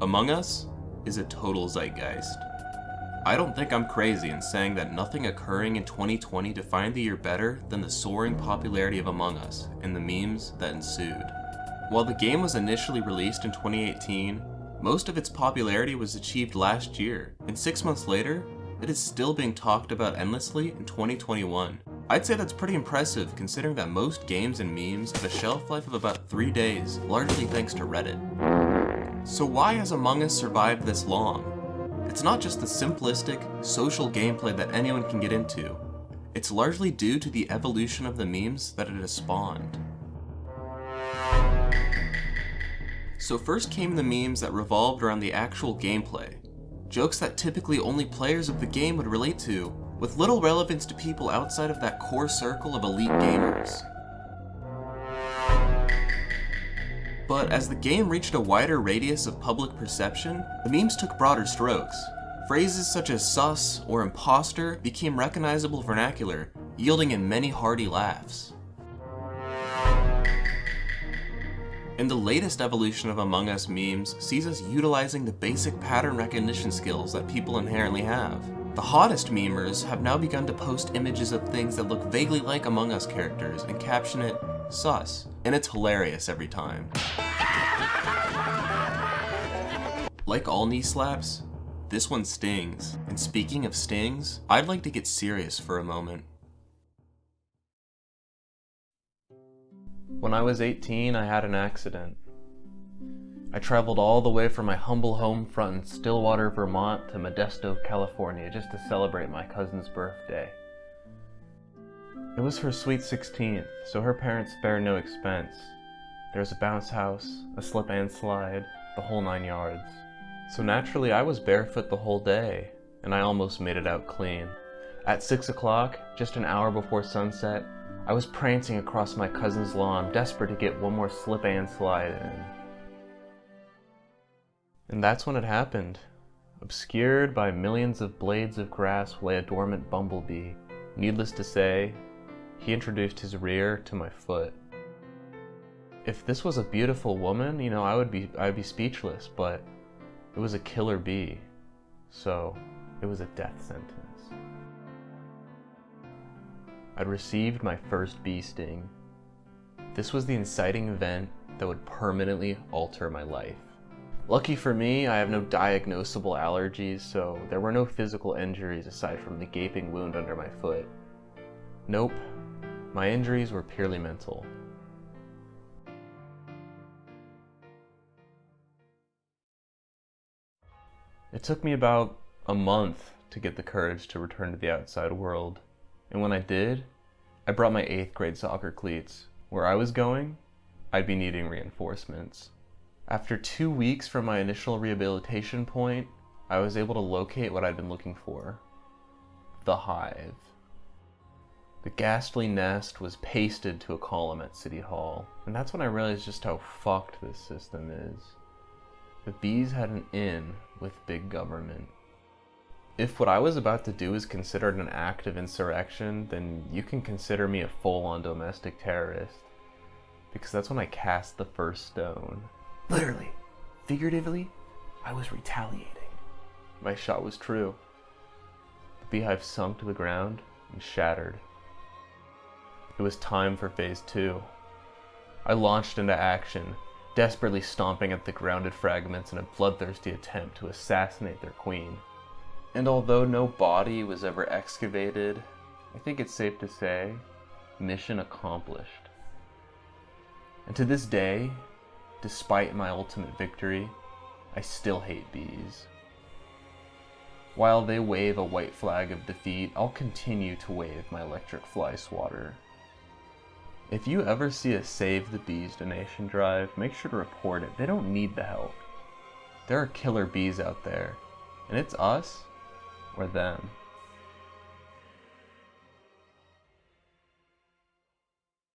Among Us is a total zeitgeist. I don't think I'm crazy in saying that nothing occurring in 2020 defined the year better than the soaring popularity of Among Us and the memes that ensued. While the game was initially released in 2018, most of its popularity was achieved last year, and 6 months later, it is still being talked about endlessly in 2021. I'd say that's pretty impressive considering that most games and memes have a shelf life of about 3 days, largely thanks to Reddit. So why has Among Us survived this long? It's not just the simplistic, social gameplay that anyone can get into. It's largely due to the evolution of the memes that it has spawned. So first came the memes that revolved around the actual gameplay. Jokes that typically only players of the game would relate to, with little relevance to people outside of that core circle of elite gamers. But as the game reached a wider radius of public perception, the memes took broader strokes. Phrases such as sus or impostor became recognizable vernacular, yielding in many hearty laughs. And the latest evolution of Among Us memes sees us utilizing the basic pattern recognition skills that people inherently have. The hottest memers have now begun to post images of things that look vaguely like Among Us characters and caption it sus, and it's hilarious every time. Like all knee slaps, this one stings. And speaking of stings, I'd like to get serious for a moment. When I was 18, I had an accident. I traveled all the way from my humble home front in Stillwater, Vermont to Modesto, California just to celebrate my cousin's birthday. It was her sweet 16th, so her parents spared no expense. There was a bounce house, a slip and slide, the whole 9 yards. So naturally I was barefoot the whole day, and I almost made it out clean. At 6 o'clock, just an hour before sunset, I was prancing across my cousin's lawn, desperate to get one more slip and slide in. And that's when it happened. Obscured by millions of blades of grass lay a dormant bumblebee. Needless to say, he introduced his rear to my foot. If this was a beautiful woman, I'd be speechless, but it was a killer bee, so it was a death sentence. I'd received my first bee sting. This was the inciting event that would permanently alter my life. Lucky for me, I have no diagnosable allergies, so there were no physical injuries aside from the gaping wound under my foot. Nope, my injuries were purely mental. It took me about a month to get the courage to return to the outside world, and when I did, I brought my 8th grade soccer cleats. Where I was going, I'd be needing reinforcements. After 2 weeks from my initial rehabilitation point, I was able to locate what I'd been looking for. The hive. The ghastly nest was pasted to a column at City Hall, and that's when I realized just how fucked this system is. The bees had an in with big government. If what I was about to do is considered an act of insurrection, then you can consider me a full-on domestic terrorist, because that's when I cast the first stone. Literally, figuratively, I was retaliating. My shot was true. The beehive sunk to the ground and shattered. It was time for phase 2. I launched into action, desperately stomping at the grounded fragments in a bloodthirsty attempt to assassinate their queen. And although no body was ever excavated, I think it's safe to say, mission accomplished. And to this day, despite my ultimate victory, I still hate bees. While they wave a white flag of defeat, I'll continue to wave my electric fly swatter. If you ever see a Save the Bees donation drive, make sure to report it. They don't need the help. There are killer bees out there, and it's us or them.